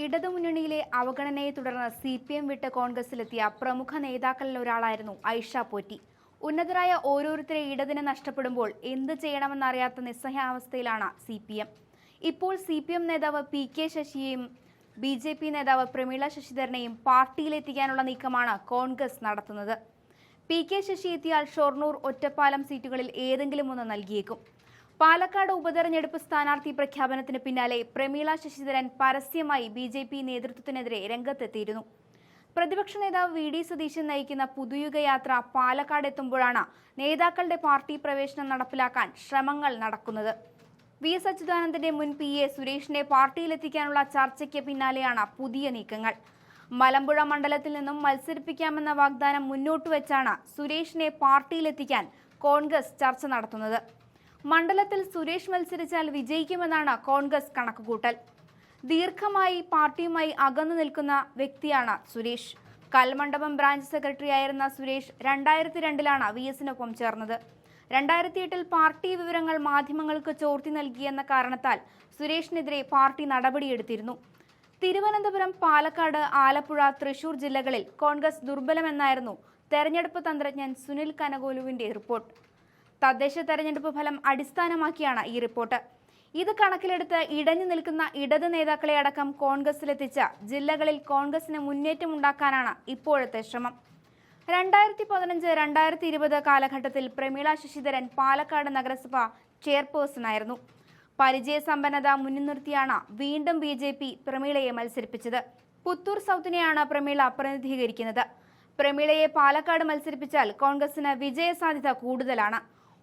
ഇടതുമുന്നണിയിലെ അവഗണനയെ തുടർന്ന് CPM വിട്ട് കോൺഗ്രസിലെത്തിയ പ്രമുഖ നേതാക്കളിൽ ഒരാളായിരുന്നു ഐഷ പോറ്റി. ഉന്നതരായ ഓരോരുത്തരെ ഇടതിന് നഷ്ടപ്പെടുമ്പോൾ എന്ത് ചെയ്യണമെന്നറിയാത്ത നിസ്സഹായാവസ്ഥയിലാണ് CPM. ഇപ്പോൾ CPM നേതാവ് PK ശശിയെയും BJP നേതാവ് പ്രമീള ശശിധരനെയും പാർട്ടിയിലെത്തിക്കാനുള്ള നീക്കമാണ് കോൺഗ്രസ് നടത്തുന്നത്. PK ശശി എത്തിയാൽ ഷൊർണൂർ, ഒറ്റപ്പാലം സീറ്റുകളിൽ ഏതെങ്കിലും ഒന്ന് നൽകിയേക്കും. പാലക്കാട് ഉപതെരഞ്ഞെടുപ്പ് സ്ഥാനാർത്ഥി പ്രഖ്യാപനത്തിന് പിന്നാലെ പ്രമീള ശശിധരൻ പരസ്യമായി BJP നേതൃത്വത്തിനെതിരെ രംഗത്തെത്തിയിരുന്നു. പ്രതിപക്ഷ നേതാവ് VD സതീശൻ നയിക്കുന്ന പുതുയുഗയാത്ര പാലക്കാട് എത്തുമ്പോഴാണ് നേതാക്കളുടെ പാർട്ടി പ്രവേശനം നടപ്പിലാക്കാൻ ശ്രമങ്ങൾ നടക്കുന്നത്. VS അച്യുതാനന്ദന്റെ മുൻ PA സുരേഷിനെ പാർട്ടിയിലെത്തിക്കാനുള്ള ചർച്ചയ്ക്ക് പിന്നാലെയാണ് പുതിയ നീക്കങ്ങൾ. മലമ്പുഴ മണ്ഡലത്തിൽ നിന്നും മത്സരിപ്പിക്കാമെന്ന വാഗ്ദാനം മുന്നോട്ട് വെച്ചാണ് സുരേഷിനെ പാർട്ടിയിലെത്തിക്കാൻ കോൺഗ്രസ് ചർച്ച നടത്തുന്നത്. മണ്ഡലത്തിൽ സുരേഷ് മത്സരിച്ചാൽ വിജയിക്കുമെന്നാണ് കോൺഗ്രസ് കണക്കുകൂട്ടൽ. ദീർഘമായി പാർട്ടിയുമായി അകന്നു നിൽക്കുന്ന വ്യക്തിയാണ് സുരേഷ്. കൽമണ്ഡപം ബ്രാഞ്ച് സെക്രട്ടറി ആയിരുന്ന സുരേഷ് 2002-ലാണ് VSനൊപ്പം ചേർന്നത്. 2008-ൽ പാർട്ടി വിവരങ്ങൾ മാധ്യമങ്ങൾക്ക് ചോർത്തി നൽകിയെന്ന കാരണത്താൽ സുരേഷിനെതിരെ പാർട്ടി നടപടിയെടുത്തിരുന്നു. തിരുവനന്തപുരം, പാലക്കാട്, ആലപ്പുഴ, തൃശൂർ ജില്ലകളിൽ കോൺഗ്രസ് ദുർബലമെന്നായിരുന്നു തെരഞ്ഞെടുപ്പ് തന്ത്രജ്ഞൻ സുനിൽ കനകോലുവിന്റെ റിപ്പോർട്ട്. തദ്ദേശ തെരഞ്ഞെടുപ്പ് ഫലം അടിസ്ഥാനമാക്കിയാണ് ഈ റിപ്പോർട്ട്. ഇത് കണക്കിലെടുത്ത് ഇടഞ്ഞു നിൽക്കുന്ന ഇടത് നേതാക്കളെ അടക്കം കോൺഗ്രസിലെത്തിച്ച ജില്ലകളിൽ കോൺഗ്രസിന് മുന്നേറ്റമുണ്ടാക്കാനാണ് ഇപ്പോഴത്തെ ശ്രമം. 2015-2020 കാലഘട്ടത്തിൽ പ്രമീള ശശിധരൻ പാലക്കാട് നഗരസഭ ചെയർപേഴ്സണായിരുന്നു. പരിചയസമ്പന്നത മുന്നിൽ നിർത്തിയാണ് വീണ്ടും BJP പ്രമീളയെ മത്സരിപ്പിച്ചത്. പുത്തൂർ സൗത്തിനെയാണ് പ്രമീള പ്രതിനിധീകരിക്കുന്നത്. പ്രമീളയെ പാലക്കാട് മത്സരിപ്പിച്ചാൽ കോൺഗ്രസിന് വിജയസാധ്യത കൂടുതലാണ്.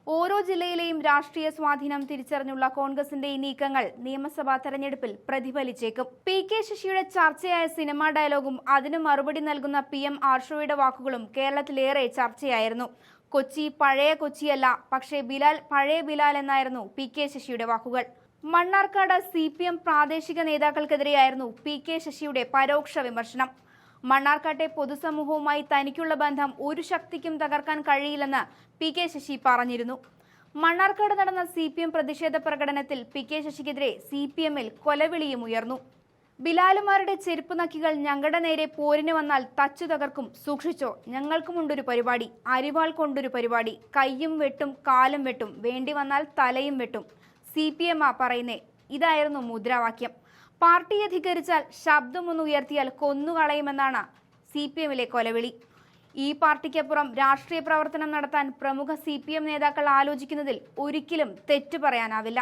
ഓരോ ജില്ലയിലെയും രാഷ്ട്രീയ സ്വാധീനം തിരിച്ചറിഞ്ഞുള്ള കോൺഗ്രസിന്റെ ഈ നീക്കങ്ങൾ നിയമസഭാ തെരഞ്ഞെടുപ്പിൽ പ്രതിഫലിച്ചേക്കും. PK ശശിയുടെ ചർച്ചയായ സിനിമാ ഡയലോഗും അതിന് മറുപടി നൽകുന്ന PM ആർഷോയുടെ വാക്കുകളും കേരളത്തിലേറെ ചർച്ചയായിരുന്നു. കൊച്ചി പഴയ കൊച്ചിയല്ല, പക്ഷേ ബിലാൽ പഴയ ബിലാൽ എന്നായിരുന്നു PK ശശിയുടെ വാക്കുകൾ. മണ്ണാർക്കാട് CPM പ്രാദേശിക നേതാക്കൾക്കെതിരെയായിരുന്നു PK ശശിയുടെ പരോക്ഷ വിമർശനം. മണ്ണാർക്കാട്ടെ പൊതുസമൂഹവുമായി തനിക്കുള്ള ബന്ധം ഒരു ശക്തിക്കും തകർക്കാൻ കഴിയില്ലെന്ന് PK ശശി പറഞ്ഞിരുന്നു. മണ്ണാർക്കാട് നടന്ന CPM പ്രതിഷേധ പ്രകടനത്തിൽ PK ശശിക്കെതിരെ CPMൽ കൊലവിളിയും ഉയർന്നു. ബിലാലുമാരുടെ ചെരുപ്പ് നക്കികൾ ഞങ്ങളുടെ നേരെ പോരിന് വന്നാൽ തച്ചു തകർക്കും, സൂക്ഷിച്ചോ, ഞങ്ങൾക്കുമുണ്ടൊരു പരിപാടി, അരിവാൾ കൊണ്ടൊരു പരിപാടി, കൈയും വെട്ടും കാലും വെട്ടും, വേണ്ടി വന്നാൽ തലയും വെട്ടും, CPM പറയുന്നേ, ഇതായിരുന്നു മുദ്രാവാക്യം. പാർട്ടി അധികരിച്ചാൽ ശബ്ദമൊന്ന് ഉയർത്തിയാൽ കൊന്നുകളയുമെന്നാണ് CPMലെ കൊലവിളി. ഈ പാർട്ടിക്കപ്പുറം രാഷ്ട്രീയ പ്രവർത്തനം നടത്താൻ പ്രമുഖ CPM നേതാക്കൾ ആലോചിക്കുന്നതിൽ ഒരിക്കലും തെറ്റു പറയാനാവില്ല.